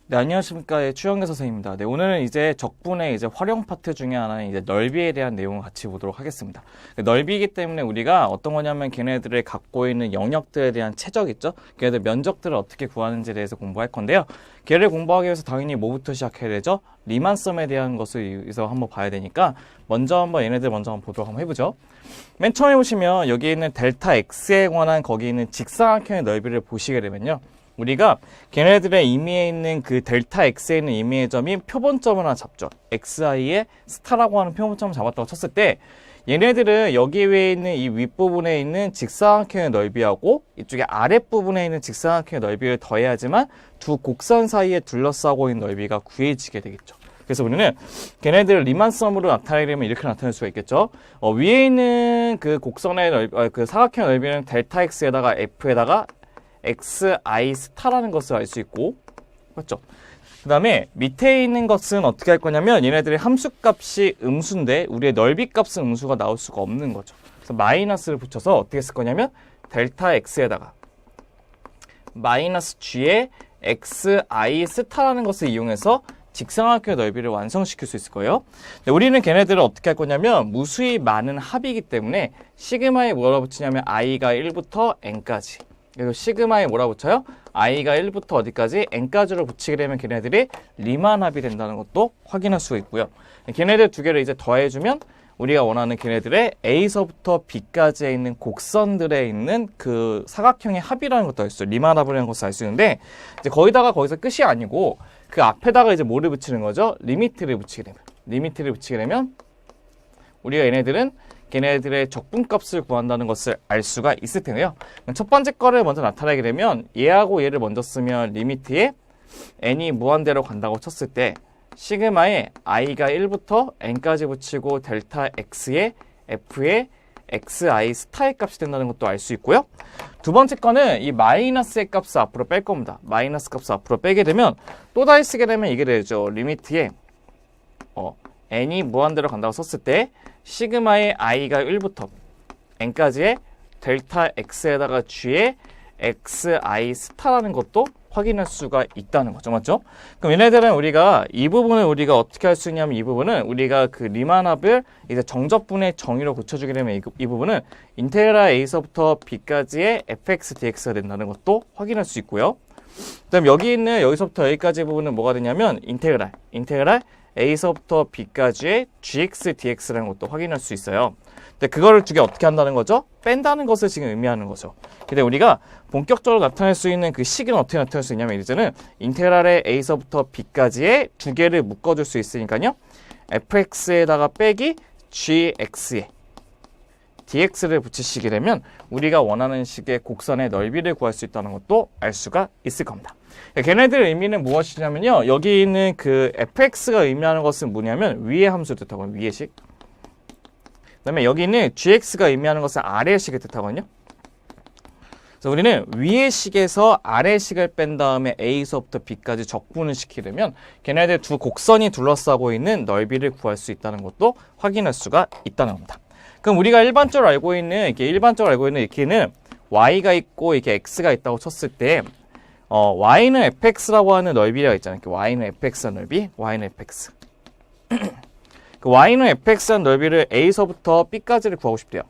네, 안녕하십니까. 예, 추영대 선생님입니다. 네, 오늘은 이제 적분의 이제 활용 파트 중에 하나인 이제 넓이에 대한 내용을 같이 보도록 하겠습니다. 넓이이기 때문에 우리가 어떤 거냐면 걔네들을 갖고 있는 영역들에 대한 최적 있죠? 걔네들 면적들을 어떻게 구하는지에 대해서 공부할 건데요. 걔를 공부하기 위해서 당연히 뭐부터 시작해야 되죠? 리만섬에 대한 것을 여기서 한번 봐야 되니까 먼저 한번 얘네들 먼저 한번 보도록 한번 해보죠. 맨 처음에 보시면 여기 있는 델타 x에 관한 거기 있는 직사각형의 넓이를 보시게 되면요. 우리가 걔네들의 임의에 있는 그 델타 x에 있는 임의의 점이 표본점을 하나 잡죠. xi의 스타라고 하는 표본점을 잡았다고 쳤을 때 얘네들은 여기 위에 있는 이 윗부분에 있는 직사각형의 넓이하고 이쪽에 아랫부분에 있는 직사각형의 넓이를 더해야지만 두 곡선 사이에 둘러싸고 있는 넓이가 구해지게 되겠죠. 그래서 우리는 걔네들을 리만섬으로 나타내려면 이렇게 나타낼 수가 있겠죠. 위에 있는 그 곡선의 넓이, 그 사각형의 넓이는 델타 x에다가 f에다가 xi 스타라는 것을 알 수 있고, 맞죠? 그 다음에 밑에 있는 것은 어떻게 할 거냐면 얘네들의 함수값이 음수인데 우리의 넓이 값은 음수가 나올 수가 없는 거죠. 그래서 마이너스를 붙여서 어떻게 쓸 거냐면 델타 x에다가 마이너스 g의 xi 스타라는 것을 이용해서 직사각형의 넓이를 완성시킬 수 있을 거예요. 근데 우리는 걔네들을 어떻게 할 거냐면 무수히 많은 합이기 때문에 시그마에 뭐라 붙이냐면 i가 1부터 n까지. 그리고 시그마에 뭐라 붙여요? i가 1부터 어디까지? n까지로 붙이게 되면 걔네들이 리만합이 된다는 것도 확인할 수가 있고요. 걔네들 두 개를 이제 더해주면 우리가 원하는 걔네들의 A서부터 B까지에 있는 곡선들에 있는 그 사각형의 합이라는 것도 알 수 있어요. 리만합이라는 것을 알 수 있는데 이제 거기서 끝이 아니고 그 앞에다가 이제 뭐를 붙이는 거죠? 리미트를 붙이게 되면 우리가 걔네들의 적분값을 구한다는 것을 알 수가 있을 텐데요. 첫 번째 거를 먼저 나타내게 되면 얘하고 얘를 먼저 쓰면 리미트에 n이 무한대로 간다고 쳤을 때 시그마에 i가 1부터 n까지 붙이고 델타 x에 f에 xi 스타의 값이 된다는 것도 알 수 있고요. 두 번째 거는 이 마이너스의 값을 앞으로 뺄 겁니다. 마이너스 값을 앞으로 빼게 되면 또다시 쓰게 되면 이게 되죠. 리미트에 n이 무한대로 간다고 썼을 때 시그마의 i가 1부터 n까지의 델타 x에다가 g의 xi 스타라는 것도 확인할 수가 있다는 거죠. 맞죠? 그럼 얘네들은 이 부분을 우리가 어떻게 할 수 있냐면 이 부분은 우리가 그 리만합을 이제 정적분의 정의로 고쳐주게 되면 이 부분은 인테그랄 a서부터 b까지의 fx dx가 된다는 것도 확인할 수 있고요. 그다음 여기서부터 여기까지 부분은 뭐가 되냐면 인테그랄 a서부터 b까지의 gx dx라는 것도 확인할 수 있어요. 근데 그거를 두 개 어떻게 한다는 거죠? 뺀다는 것을 지금 의미하는 거죠. 근데 우리가 본격적으로 나타낼 수 있는 그 식은 어떻게 나타낼 수 있냐면 이제는 인테그랄의 a서부터 b까지의 두 개를 묶어줄 수 있으니까요. fx에다가 빼기 gx에 dx를 붙이시게 되면 우리가 원하는 식의 곡선의 넓이를 구할 수 있다는 것도 알 수가 있을 겁니다. 걔네들의 의미는 무엇이냐면요. 여기 있는 그 fx가 의미하는 것은 뭐냐면 위의 함수를 뜻하거든요. 위의 식. 그 다음에 여기 있는 gx가 의미하는 것은 아래의 식을 뜻하거든요. 그래서 우리는 위의 식에서 아래 식을 뺀 다음에 a서부터 b까지 적분을 시키려면 걔네들 두 곡선이 둘러싸고 있는 넓이를 구할 수 있다는 것도 확인할 수가 있다는 겁니다. 그럼 우리가 일반적으로 알고 있는 이렇게는 y가 있고 이렇게 x가 있다고 쳤을 때 y는 fx라고 하는 넓이가 있잖아요. y는 fx라는 넓이, y는 fx. 그 y는 fx라는 넓이를 a서부터 b까지를 구하고 싶대요.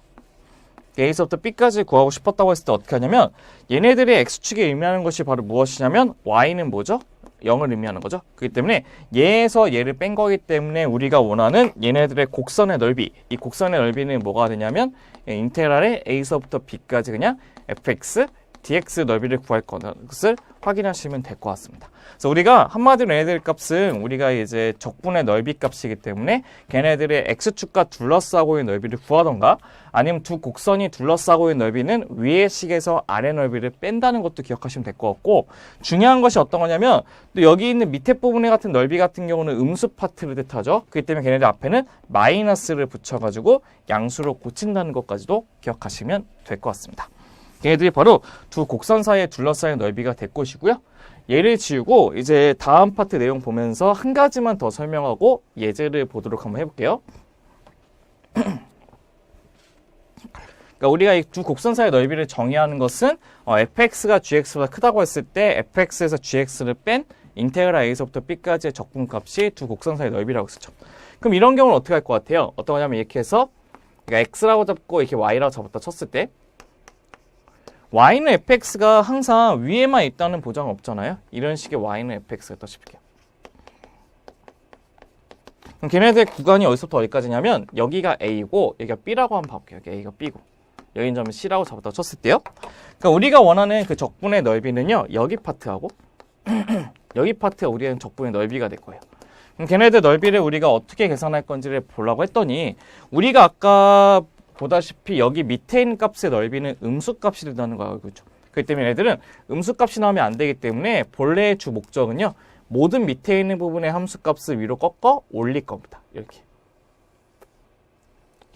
a서부터 b까지 구하고 싶었다고 했을 때 어떻게 하냐면 얘네들의 x축이 의미하는 것이 바로 무엇이냐면 y는 뭐죠? 0을 의미하는 거죠. 그렇기 때문에 얘에서 얘를 뺀 거기 때문에 우리가 원하는 얘네들의 곡선의 넓이, 이 곡선의 넓이는 뭐가 되냐면 인테그랄의 a서부터 b까지 그냥 fx dx 넓이를 구할 것을 확인하시면 될 것 같습니다. 그래서 우리가 한마디로 얘네들 값은 우리가 이제 적분의 넓이 값이기 때문에 걔네들의 x축과 둘러싸고 있는 넓이를 구하던가 아니면 두 곡선이 둘러싸고 있는 넓이는 위의 식에서 아래 넓이를 뺀다는 것도 기억하시면 될 것 같고 중요한 것이 어떤 거냐면 또 여기 있는 밑에 부분에 같은 넓이 같은 경우는 음수 파트를 뜻하죠. 그렇기 때문에 걔네들 앞에는 마이너스를 붙여가지고 양수로 고친다는 것까지도 기억하시면 될 것 같습니다. 얘네들이 바로 두 곡선 사이에 둘러싸인 넓이가 될 것이고요. 얘를 지우고 이제 다음 파트 내용 보면서 한 가지만 더 설명하고 예제를 보도록 한번 해볼게요. 그러니까 우리가 이 두 곡선 사이의 넓이를 정의하는 것은 fx가 gx보다 크다고 했을 때 fx에서 gx를 뺀 인테그랄 a에서부터 b까지의 적분값이 두 곡선 사이 넓이라고 쓰죠. 그럼 이런 경우는 어떻게 할 것 같아요? 어떤 거냐면 이렇게 해서 그러니까 x라고 잡고 이렇게 y라고 잡았다 쳤을 때 y는 fx가 항상 위에만 있다는 보장은 없잖아요. 이런 식의 y는 fx가 또 칠게요. 그럼 걔네들 구간이 어디서부터 어디까지냐면 여기가 a고 여기가 b라고 한번 봐볼게요. 여기 a가 b고 여기 점은 c라고 잡았다 쳤을 때요. 그러니까 우리가 원하는 그 적분의 넓이는요. 여기 파트하고 여기 파트가 우리의 적분의 넓이가 될 거예요. 그럼 걔네들 넓이를 우리가 어떻게 계산할 건지를 보려고 했더니 우리가 아까 보다시피 여기 밑에 있는 값의 넓이는 음수값이 된다는 거 알고 있죠. 그렇기 때문에 얘네들은 음수값이 나오면 안 되기 때문에 본래의 주 목적은요. 모든 밑에 있는 부분의 함수값을 위로 꺾어 올릴 겁니다. 이렇게.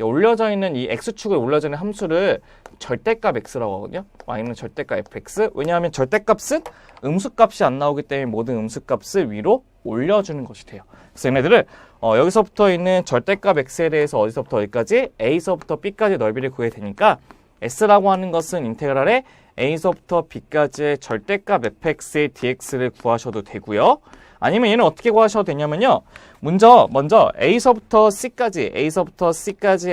올려져 있는 이 x축에 올려져 있는 함수를 절대값 x라고 하거든요. y는 절대값 fx. 왜냐하면 절대값은 음수값이 안 나오기 때문에 모든 음수값을 위로 올려주는 것이 돼요. 그래서 얘네들을 여기서부터 있는 절대값 x에 대해서 어디서부터 어디까지 a서부터 b까지 넓이를 구해야 되니까 s라고 하는 것은 인테그랄에 a서부터 b까지의 절대값 fx의 dx를 구하셔도 되고요. 아니면 얘는 어떻게 구하셔도 되냐면요. 먼저 a서부터 c까지의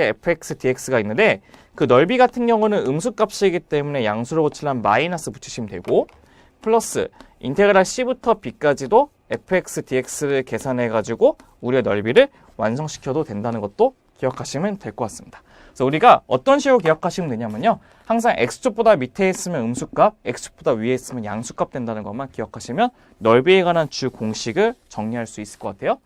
fx dx가 있는데 그 넓이 같은 경우는 음수값이기 때문에 양수로 고치려면 마이너스 붙이시면 되고 플러스 인테그랄 c부터 b까지도 fx dx를 계산해가지고 우리의 넓이를 완성시켜도 된다는 것도 기억하시면 될 것 같습니다. 그래서 우리가 어떤 식으로 기억하시면 되냐면요. 항상 x축보다 밑에 있으면 음수값, x축보다 위에 있으면 양수값 된다는 것만 기억하시면 넓이에 관한 주 공식을 정리할 수 있을 것 같아요.